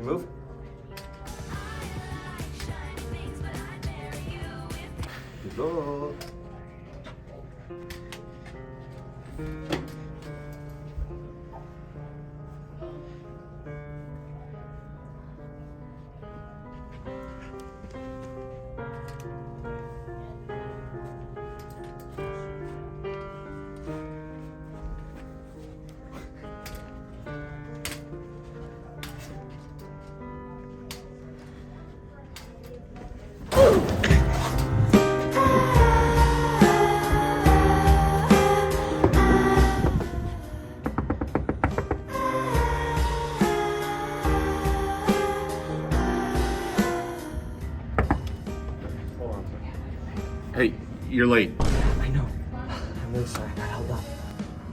You move. Good luck. Hey, you're late. I know. I'm really sorry. I got held up.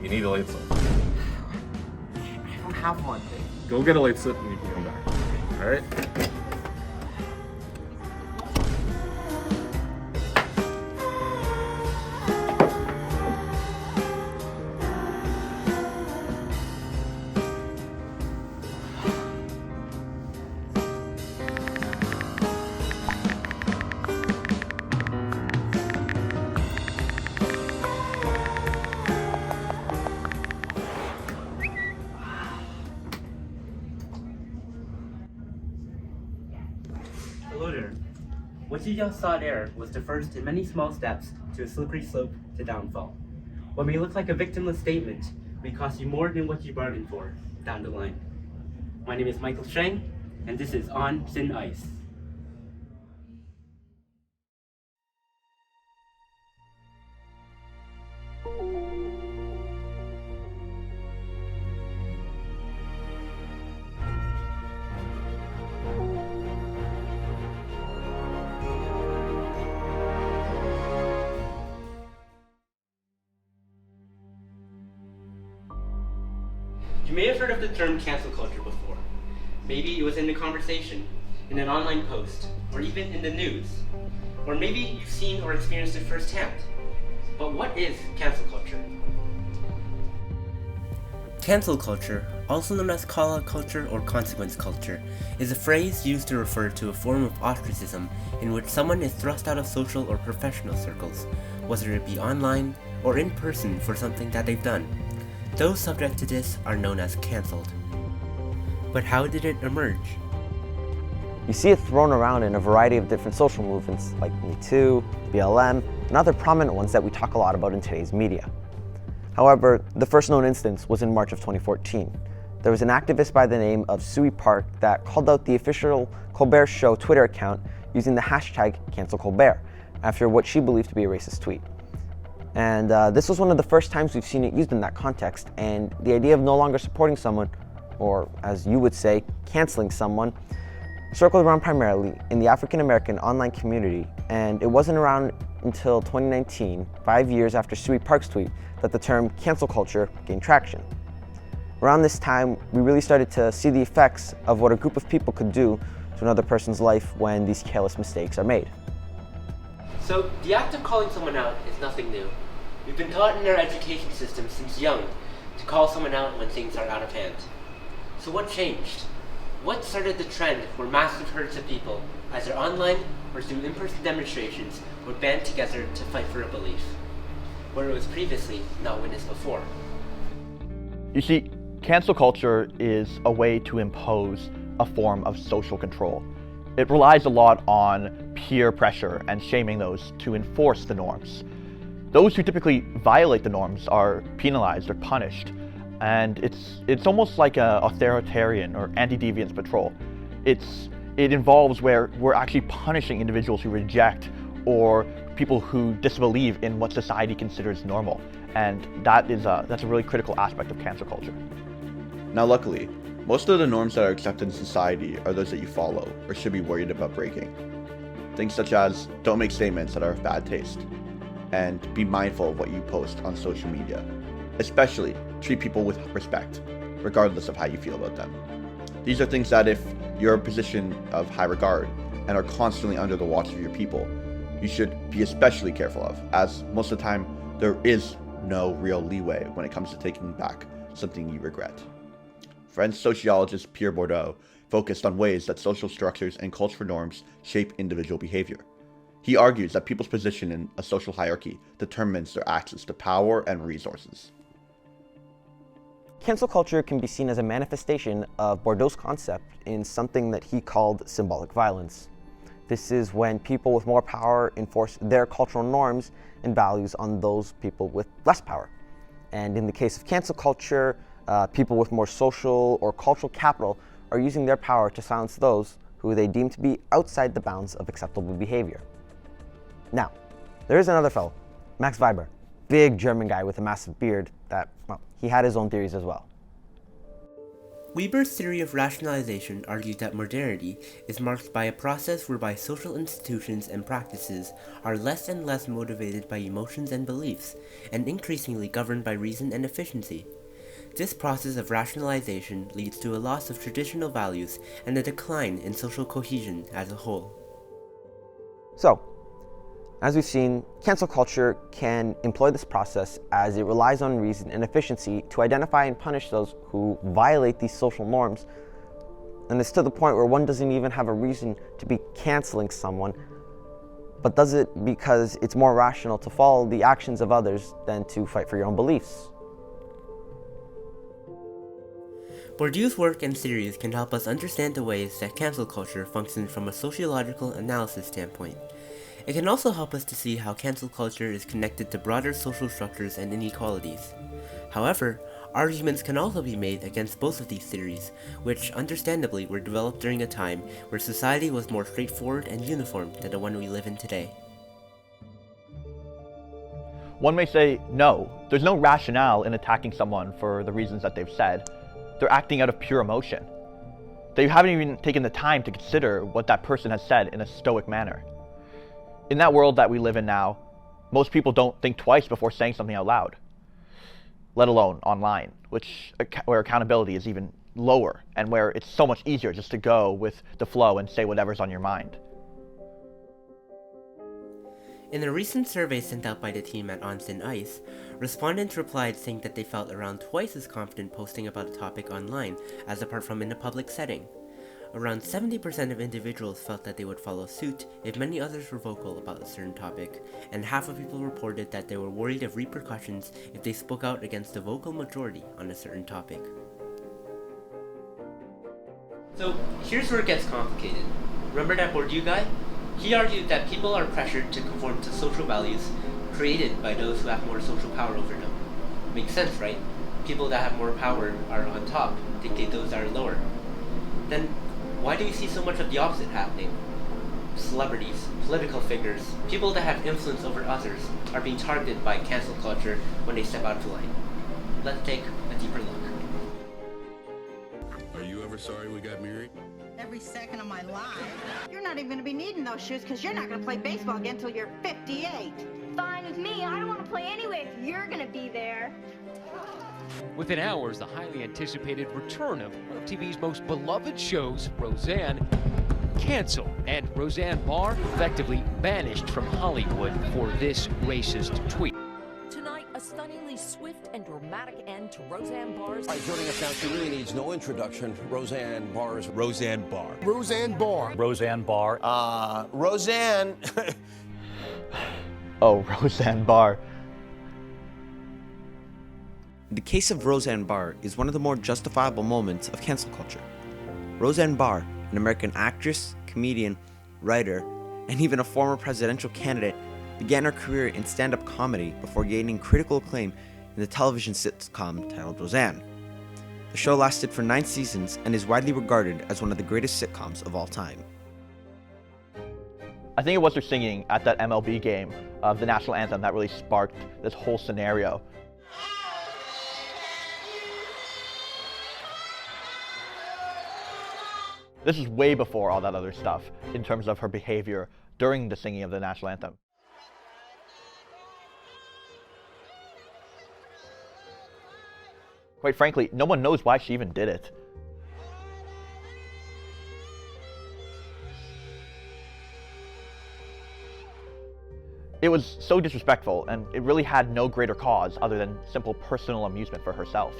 You need a late slip. I don't have one. Go get a late slip and you can come back. Alright? Hello there. What you just saw there was the first in many small steps to a slippery slope to downfall. What may look like a victimless statement may cost you more than what you bargained for down the line. My name is Michael Cheng, and this is On Thin Ice. You may have heard of the term cancel culture before. Maybe it was in a conversation, in an online post, or even in the news. Or maybe you've seen or experienced it firsthand. But what is cancel culture? Cancel culture, also known as call-out culture or consequence culture, is a phrase used to refer to a form of ostracism in which someone is thrust out of social or professional circles, whether it be online or in person for something that they've done. Those subject to this are known as cancelled. But how did it emerge? You see it thrown around in a variety of different social movements like Me Too, BLM, and other prominent ones that we talk a lot about in today's media. However, the first known instance was in March of 2014. There was an activist by the name of Sui Park that called out the official Colbert Show Twitter account using the hashtag #CancelColbert after what she believed to be a racist tweet. And this was one of the first times we've seen it used in that context, and the idea of no longer supporting someone, or as you would say, canceling someone, circled around primarily in the African American online community, and it wasn't around until 2019, 5 years after Sui Park's tweet, that the term cancel culture gained traction. Around this time, we really started to see the effects of what a group of people could do to another person's life when these careless mistakes are made. So, the act of calling someone out is nothing new. We've been taught in our education system since young to call someone out when things are out of hand. So what changed? What started the trend where massive herds of people, either online or through in-person demonstrations, would band together to fight for a belief, where it was previously not witnessed before? You see, cancel culture is a way to impose a form of social control. It relies a lot on peer pressure and shaming those to enforce the norms. Those who typically violate the norms are penalized or punished, and it's almost like an authoritarian or anti-deviance patrol. It involves where we're actually punishing individuals who reject or people who disbelieve in what society considers normal, and that's a really critical aspect of cancel culture. Now luckily, most of the norms that are accepted in society are those that you follow or should be worried about breaking. Things such as don't make statements that are of bad taste, and be mindful of what you post on social media. Especially, treat people with respect, regardless of how you feel about them. These are things that if you're in a position of high regard and are constantly under the watch of your people, you should be especially careful of, as most of the time, there is no real leeway when it comes to taking back something you regret. French sociologist Pierre Bourdieu focused on ways that social structures and cultural norms shape individual behavior. He argues that people's position in a social hierarchy determines their access to power and resources. Cancel culture can be seen as a manifestation of Bourdieu's concept in something that he called symbolic violence. This is when people with more power enforce their cultural norms and values on those people with less power. And in the case of cancel culture, people with more social or cultural capital are using their power to silence those who they deem to be outside the bounds of acceptable behavior. Now, there is another fellow, Max Weber, big German guy with a massive beard that, well, he had his own theories as well. Weber's theory of rationalization argued that modernity is marked by a process whereby social institutions and practices are less and less motivated by emotions and beliefs, and increasingly governed by reason and efficiency. This process of rationalization leads to a loss of traditional values and a decline in social cohesion as a whole. So, as we've seen, cancel culture can employ this process as it relies on reason and efficiency to identify and punish those who violate these social norms. And it's to the point where one doesn't even have a reason to be canceling someone, but does it because it's more rational to follow the actions of others than to fight for your own beliefs. Bourdieu's work and theories can help us understand the ways that cancel culture functions from a sociological analysis standpoint. It can also help us to see how cancel culture is connected to broader social structures and inequalities. However, arguments can also be made against both of these theories, which understandably were developed during a time where society was more straightforward and uniform than the one we live in today. One may say, no, there's no rationale in attacking someone for the reasons that they've said. They're acting out of pure emotion. They haven't even taken the time to consider what that person has said in a stoic manner. In that world that we live in now, most people don't think twice before saying something out loud, let alone online, where accountability is even lower and where it's so much easier just to go with the flow and say whatever's on your mind. In a recent survey sent out by the team at On Thin Ice, respondents replied saying that they felt around twice as confident posting about a topic online as apart from in a public setting. Around 70% of individuals felt that they would follow suit if many others were vocal about a certain topic, and half of people reported that they were worried of repercussions if they spoke out against the vocal majority on a certain topic. So, here's where it gets complicated. Remember that Bourdieu guy? He argued that people are pressured to conform to social values created by those who have more social power over them. Makes sense, right? People that have more power are on top, dictate those that are lower. Then, why do we see so much of the opposite happening? Celebrities, political figures, people that have influence over others are being targeted by cancel culture when they step out of line. Let's take a deeper look. Are you ever sorry we got married? Every second of my life. You're not even going to be needing those shoes because you're not going to play baseball again until you're 58. Fine with me. I don't want to play anyway if you're going to be there. Within hours, the highly anticipated return of one of TV's most beloved shows, Roseanne, canceled, and Roseanne Barr effectively banished from Hollywood for this racist tweet. Tonight, a stunningly swift and dramatic end to Roseanne Barr's... All right, joining us now, she really needs no introduction. Roseanne Barr's... Roseanne Barr. Roseanne Barr. Roseanne Barr. Roseanne... Oh, Roseanne Barr. The case of Roseanne Barr is one of the more justifiable moments of cancel culture. Roseanne Barr, an American actress, comedian, writer, and even a former presidential candidate, began her career in stand-up comedy before gaining critical acclaim in the television sitcom titled Roseanne. The show lasted for 9 seasons and is widely regarded as one of the greatest sitcoms of all time. I think it was her singing at that MLB game of the national anthem that really sparked this whole scenario. This is way before all that other stuff in terms of her behavior during the singing of the national anthem. Quite frankly, no one knows why she even did it. It was so disrespectful, and it really had no greater cause other than simple personal amusement for herself.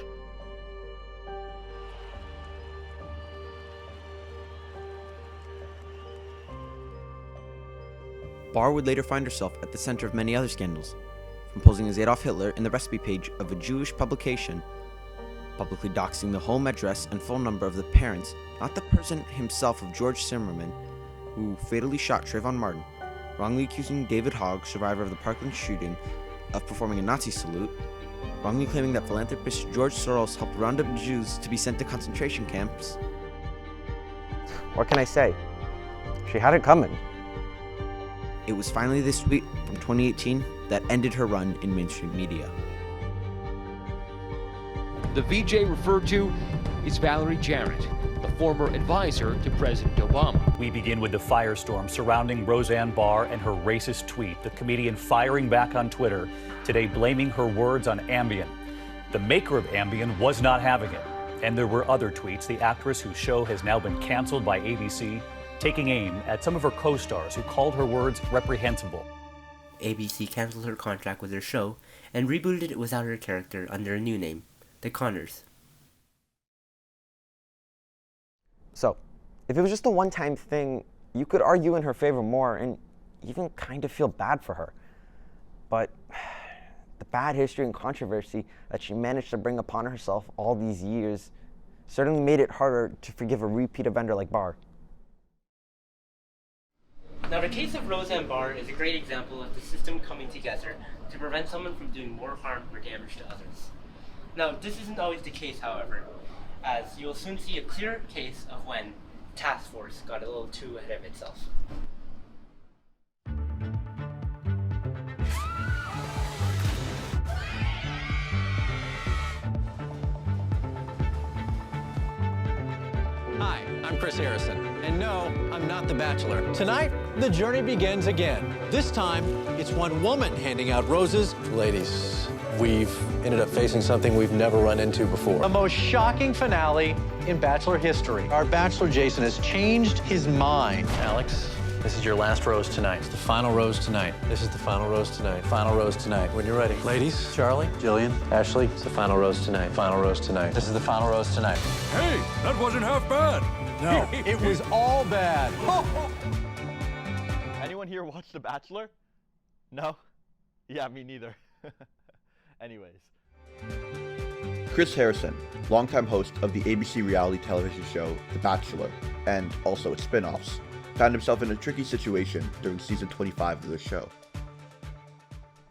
Barr would later find herself at the center of many other scandals, from posing as Adolf Hitler in the recipe page of a Jewish publication, publicly doxing the home address and phone number of the parents, not the person himself, of George Zimmerman, who fatally shot Trayvon Martin, wrongly accusing David Hogg, survivor of the Parkland shooting, of performing a Nazi salute, wrongly claiming that philanthropist George Soros helped round up Jews to be sent to concentration camps. What can I say? She had it coming. It was finally this tweet from 2018 that ended her run in mainstream media. The VJ referred to is Valerie Jarrett, the former advisor to President Obama. We begin with the firestorm surrounding Roseanne Barr and her racist tweet, the comedian firing back on Twitter, today blaming her words on Ambien. The maker of Ambien was not having it. And there were other tweets, the actress whose show has now been canceled by ABC, taking aim at some of her co-stars who called her words reprehensible. ABC canceled her contract with her show and rebooted it without her character under a new name, The Connors. So, if it was just a one-time thing, you could argue in her favor more and even kind of feel bad for her. But the bad history and controversy that she managed to bring upon herself all these years certainly made it harder to forgive a repeat offender like Barr. Now, the case of Roseanne Barr is a great example of the system coming together to prevent someone from doing more harm or damage to others. Now, this isn't always the case, however, as you'll soon see a clear case of when Task Force got a little too ahead of itself. Hi, I'm Chris Harrison, and no, I'm not the Bachelor. Tonight, the journey begins again. This time, it's one woman handing out roses. Ladies, we've ended up facing something we've never run into before. The most shocking finale in Bachelor history. Our Bachelor Jason has changed his mind. Alex, this is your last rose tonight. It's the final rose tonight. This is the final rose tonight. Final rose tonight. When you're ready. Ladies, Charlie, Jillian, Ashley, it's the final rose tonight. Final rose tonight. this is the final rose tonight. Hey, that wasn't half bad. No, it was all bad. Anyone here watch The Bachelor? No? Yeah, me neither. Anyways. Chris Harrison, longtime host of the ABC reality television show The Bachelor, and also its spin-offs, found himself in a tricky situation during season 25 of the show.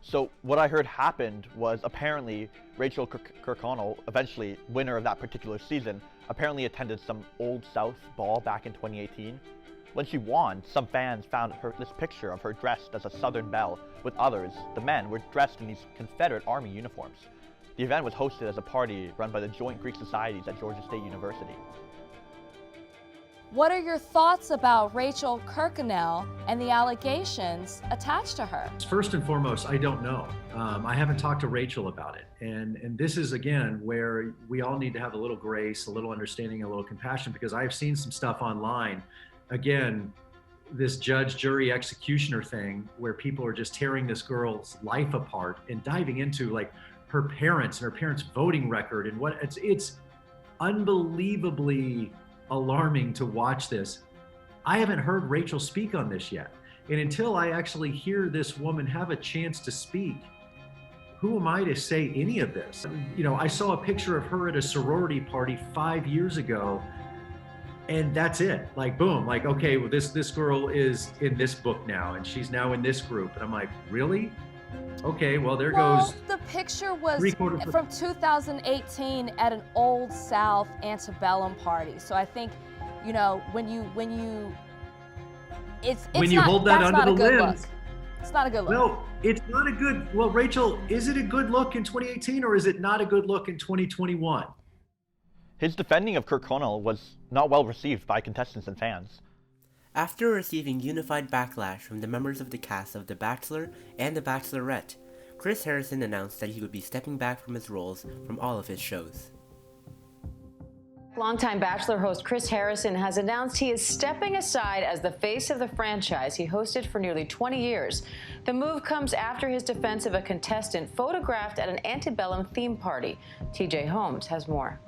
So what I heard happened was apparently Rachel Kirkconnell, eventually winner of that particular season, apparently attended some Old South ball back in 2018. When she won, some fans found this picture of her dressed as a Southern belle with others. The men were dressed in these Confederate Army uniforms. The event was hosted as a party run by the Joint Greek Societies at Georgia State University. What are your thoughts about Rachel Kirkconnell and the allegations attached to her? First and foremost, I don't know. I haven't talked to Rachel about it. And this is, again, where we all need to have a little grace, a little understanding, a little compassion, because I've seen some stuff online. Again, this judge, jury, executioner thing where people are just tearing this girl's life apart and diving into like her parents and her parents' voting record and what it's unbelievably alarming to watch this. I haven't heard Rachel speak on this yet. And until I actually hear this woman have a chance to speak, who am I to say any of this? You know, I saw a picture of her at a sorority party 5 years ago, and that's it. Like, boom, like, okay, well, this girl is in this book now, and she's now in this group. And I'm like, really? Okay, well, there goes. The picture was from 2018 at an Old South antebellum party. So I think, you know, when you hold that under the lens. It's not a good look. No, it's not a good. Well, Rachel, is it a good look in 2018 or is it not a good look in 2021? His defending of Kirkconnell was not well received by contestants and fans. After receiving unified backlash from the members of the cast of The Bachelor and The Bachelorette, Chris Harrison announced that he would be stepping back from his roles from all of his shows. Longtime Bachelor host Chris Harrison has announced he is stepping aside as the face of the franchise he hosted for nearly 20 years. The move comes after his defense of a contestant photographed at an antebellum theme party. TJ Holmes has more.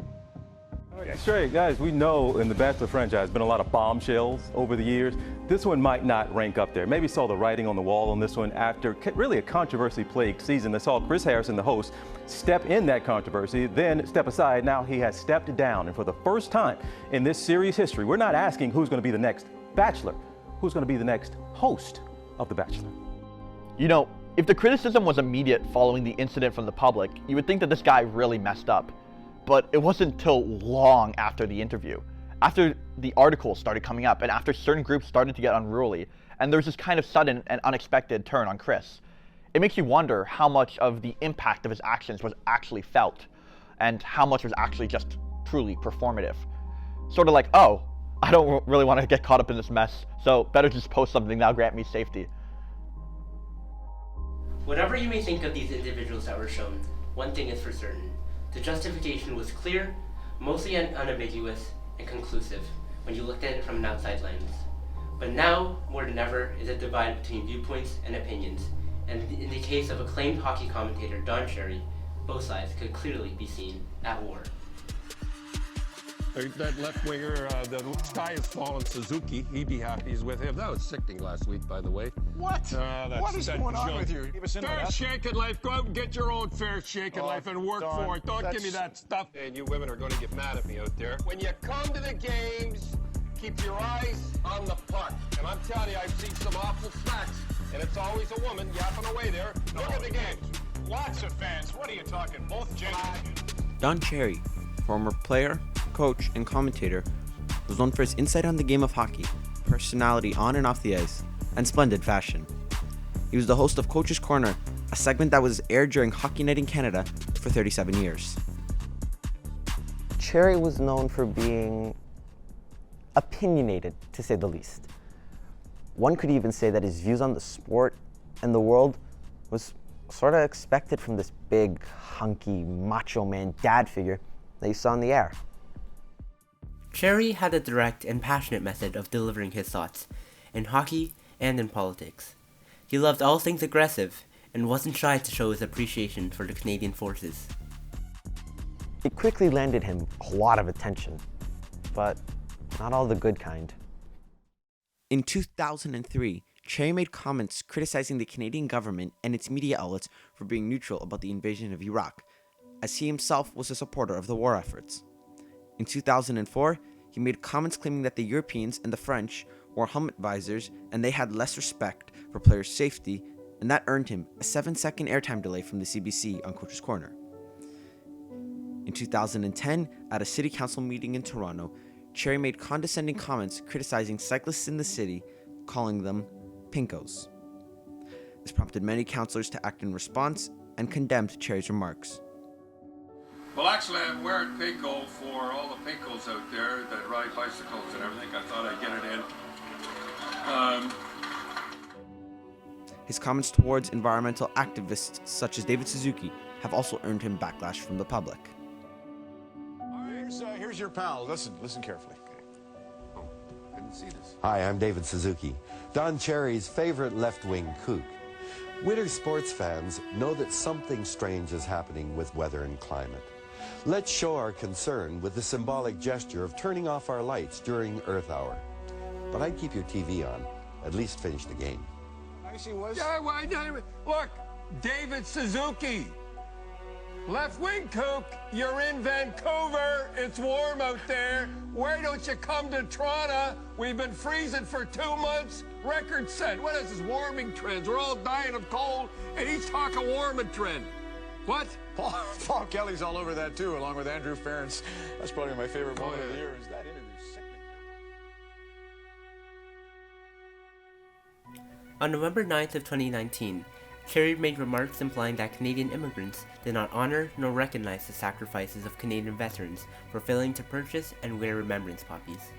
Straight, guys, we know in the Bachelor franchise has been a lot of bombshells over the years. This one might not rank up there. Maybe saw the writing on the wall on this one after really a controversy-plagued season that saw Chris Harrison, the host, step in that controversy, then step aside. Now he has stepped down. And for the first time in this series history, we're not asking who's going to be the next Bachelor, who's going to be the next host of The Bachelor. You know, if the criticism was immediate following the incident from the public, you would think that this guy really messed up. But it wasn't until long after the interview, after the articles started coming up, and after certain groups started to get unruly, and there was this kind of sudden and unexpected turn on Chris. It makes you wonder how much of the impact of his actions was actually felt, and how much was actually just truly performative. Sort of like, oh, I don't really want to get caught up in this mess, so better just post something that'll grant me safety. Whatever you may think of these individuals that were shown, one thing is for certain. The justification was clear, mostly unambiguous, and conclusive when you looked at it from an outside lens. But now, more than ever, is a divide between viewpoints and opinions, and in the case of acclaimed hockey commentator Don Cherry, both sides could clearly be seen at war. That left winger, the sky has fallen, Suzuki, he'd be happy he's with him. That was sickening last week, by the way. What? What is going on with you? Fair shake in life. Go out and get your own fair shake in life and work for it. Don't give me that stuff. And you women are going to get mad at me out there. When you come to the games, keep your eyes on the puck. And I'm telling you, I've seen some awful smacks, and it's always a woman yapping away there. Look at the games. Lots of fans. What are you talking? Both genders. Don Cherry, former player, coach, and commentator, was known for his insight on the game of hockey, personality on and off the ice, and splendid fashion. He was the host of Coach's Corner, a segment that was aired during Hockey Night in Canada for 37 years. Cherry was known for being opinionated, to say the least. One could even say that his views on the sport and the world was sort of expected from this big, hunky, macho man dad figure that you saw in the air. Cherry had a direct and passionate method of delivering his thoughts, in hockey and in politics. He loved all things aggressive, and wasn't shy to show his appreciation for the Canadian forces. It quickly landed him a lot of attention, but not all the good kind. In 2003, Cherry made comments criticizing the Canadian government and its media outlets for being neutral about the invasion of Iraq, as he himself was a supporter of the war efforts. In 2004, he made comments claiming that the Europeans and the French wore helmet visors and they had less respect for players' safety, and that earned him a 7-second airtime delay from the CBC on Coach's Corner. In 2010, at a city council meeting in Toronto, Cherry made condescending comments criticizing cyclists in the city, calling them pinkos. This prompted many councillors to act in response and condemned Cherry's remarks. Well, actually, I'm wearing Pinko for all the Pinkos out there that ride bicycles and everything. I thought I'd get it in. His comments towards environmental activists such as David Suzuki have also earned him backlash from the public. All right, here's your pal. Listen carefully. Oh, I didn't see this. Hi, I'm David Suzuki, Don Cherry's favorite left-wing kook. Winter sports fans know that something strange is happening with weather and climate. Let's show our concern with the symbolic gesture of turning off our lights during Earth Hour. But I'd keep your TV on. At least finish the game. Yeah, look, David Suzuki. Left-wing kook, you're in Vancouver. It's warm out there. Why don't you come to Toronto? We've been freezing for 2 months. Record set. What is this warming trends? We're all dying of cold, and he's talking warming trend. What? Paul Kelly's all over that too, along with Andrew Ference. That's probably my favorite moment of the year. Is that interview sickening? On November 9th of 2019, Cherry made remarks implying that Canadian immigrants did not honor nor recognize the sacrifices of Canadian veterans for failing to purchase and wear remembrance poppies.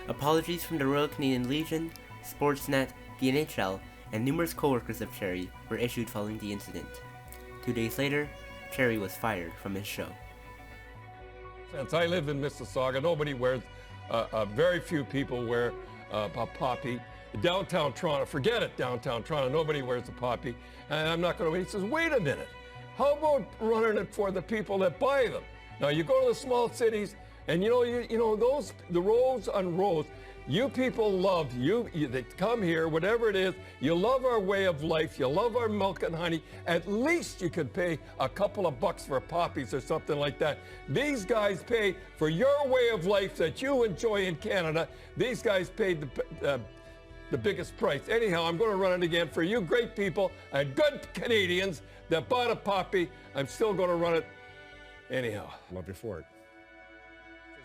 Apologies from the Royal Canadian Legion, Sportsnet, the NHL, and numerous co-workers of Cherry were issued following the incident. 2 days later, Cherry was fired from his show. Since I live in Mississauga, nobody wears, very few people wear a poppy. Downtown Toronto, forget it, downtown Toronto, nobody wears a poppy. And I'm not going to wait. He says, wait a minute. How about running it for the people that buy them? Now, you go to the small cities, And you know those, the rows on rows, you people love, you that come here, whatever it is, you love our way of life, you love our milk and honey. At least you could pay a couple of bucks for poppies or something like that. These guys pay for your way of life that you enjoy in Canada. These guys paid the biggest price. Anyhow, I'm going to run it again for you great people and good Canadians that bought a poppy. I'm still going to run it anyhow. Love you for it.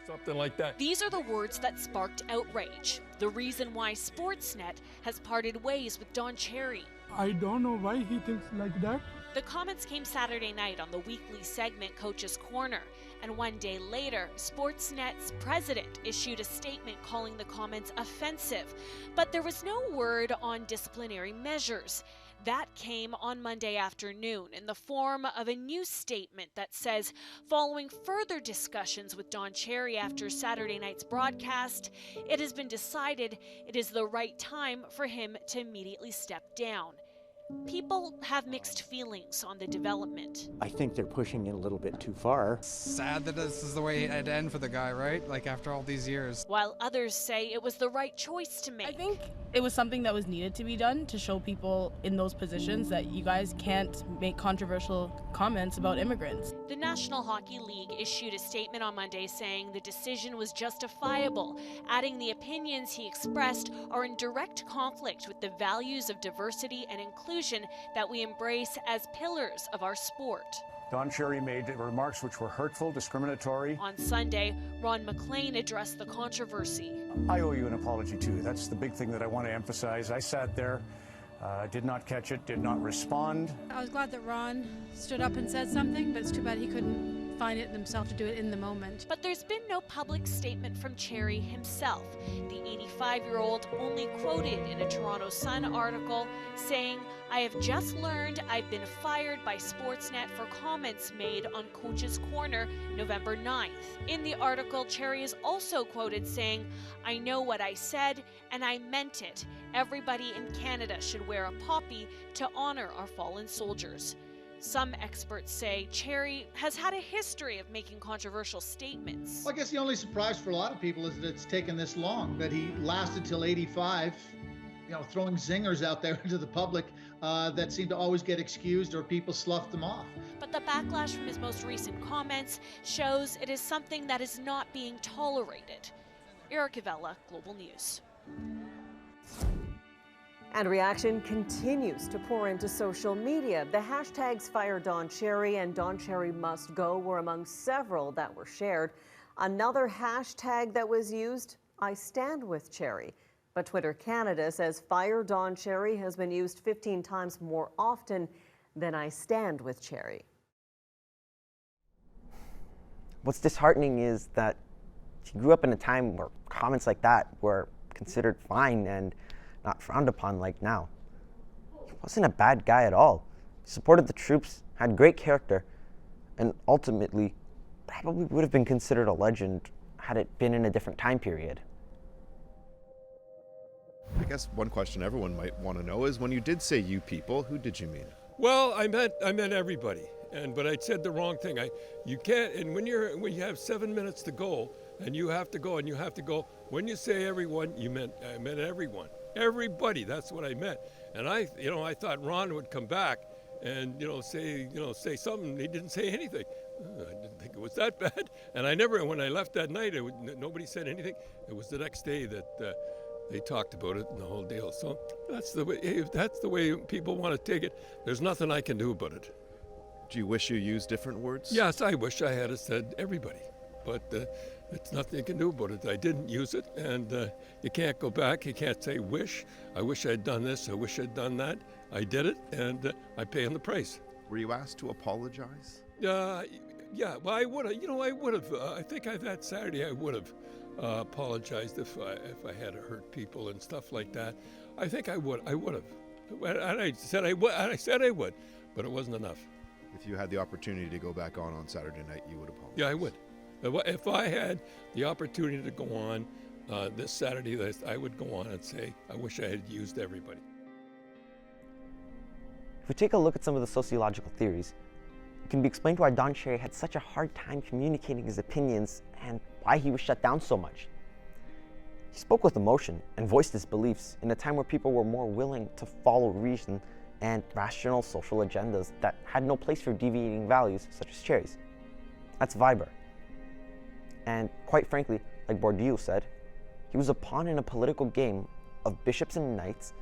Something like that. These are the words that sparked outrage. The reason why Sportsnet has parted ways with Don Cherry. I don't know why he thinks like that. The comments came Saturday night on the weekly segment Coach's Corner, and one day later, Sportsnet's president issued a statement calling the comments offensive. But there was no word on disciplinary measures. That came on Monday afternoon in the form of a new statement that says, following further discussions with Don Cherry after Saturday night's broadcast, it has been decided it is the right time for him to immediately step down. People have mixed feelings on the development. I think they're pushing it a little bit too far. Sad that this is the way it end for the guy, right? Like after all these years. While others say it was the right choice to make. I think it was something that was needed to be done to show people in those positions that you guys can't make controversial comments about immigrants. The National Hockey League issued a statement on Monday saying the decision was justifiable, adding the opinions he expressed are in direct conflict with the values of diversity and inclusion that we embrace as pillars of our sport. Don Cherry made remarks which were hurtful, discriminatory. On Sunday, Ron MacLean addressed the controversy. I owe you an apology too. That's the big thing that I want to emphasize. I sat there, did not catch it, did not respond. I was glad that Ron stood up and said something, but it's too bad he couldn't find it himself to do it in the moment. But there's been no public statement from Cherry himself. The 85-year-old only quoted in a Toronto Sun article saying, "I have just learned I've been fired by Sportsnet for comments made on Coach's Corner November 9th. In the article, Cherry is also quoted saying, "I know what I said, and I meant it. Everybody in Canada should wear a poppy to honor our fallen soldiers." Some experts say Cherry has had a history of making controversial statements. Well, I guess the only surprise for a lot of people is that it's taken this long, that he lasted till 85, throwing zingers out there into the public that seem to always get excused or people slough them off. But the backlash from his most recent comments shows it is something that is not being tolerated. Erica Vella, Global News. And reaction continues to pour into social media. The hashtags Fire Don Cherry and Don Cherry Must Go were among several that were shared. Another hashtag that was used, I Stand With Cherry. But Twitter Canada says Fire Don Cherry has been used 15 times more often than I Stand With Cherry. What's disheartening is that she grew up in a time where comments like that were considered fine and not frowned upon like now. He wasn't a bad guy at all. He supported the troops, had great character, and ultimately probably would have been considered a legend had it been in a different time period. I guess one question everyone might want to know is, when you did say you people, who did you mean? Well, I meant everybody, but I said the wrong thing. You can't, and when you have 7 minutes to go, and you have to go, and you have to go. When you say everyone, I meant everyone, everybody. That's what I meant. And I thought Ron would come back and say something. He didn't say anything. I didn't think it was that bad. And when I left that night, nobody said anything. It was the next day that they talked about it and the whole deal. So that's the way. If that's the way people want to take it, there's nothing I can do about it. Do you wish you used different words? Yes, I wish I had said everybody, but it's nothing you can do about it. I didn't use it, and you can't go back. You can't say wish. I wish I'd done this. I wish I'd done that. I did it, and I pay him the price. Were you asked to apologize? Yeah. Well, I would have. I would have. I think that Saturday I would have apologized if I had hurt people and stuff like that. I think I would. I would have. And I said I would. And I said I would, but it wasn't enough. If you had the opportunity to go back on Saturday night, you would apologize? Yeah, I would. If I had the opportunity to go on this Saturday, I would go on and say, I wish I had used everybody. If we take a look at some of the sociological theories, it can be explained why Don Cherry had such a hard time communicating his opinions and why he was shut down so much. He spoke with emotion and voiced his beliefs in a time where people were more willing to follow reason and rational social agendas that had no place for deviating values such as cherries. That's Weber. And quite frankly, like Bourdieu said, he was a pawn in a political game of bishops and knights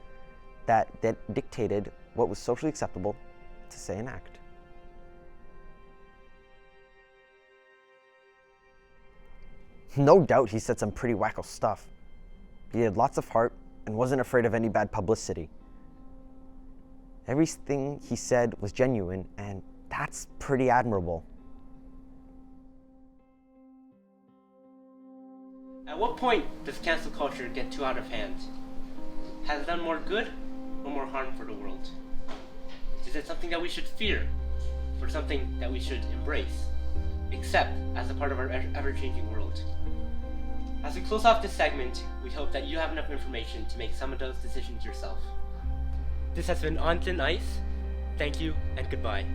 that dictated what was socially acceptable to say and act. No doubt he said some pretty wacko stuff. He had lots of heart and wasn't afraid of any bad publicity. Everything he said was genuine, and that's pretty admirable. At what point does cancel culture get too out of hand? Has it done more good or more harm for the world? Is it something that we should fear, or something that we should embrace, accept as a part of our ever-changing world? As we close off this segment, we hope that you have enough information to make some of those decisions yourself. This has been On Thin Ice. Thank you and goodbye.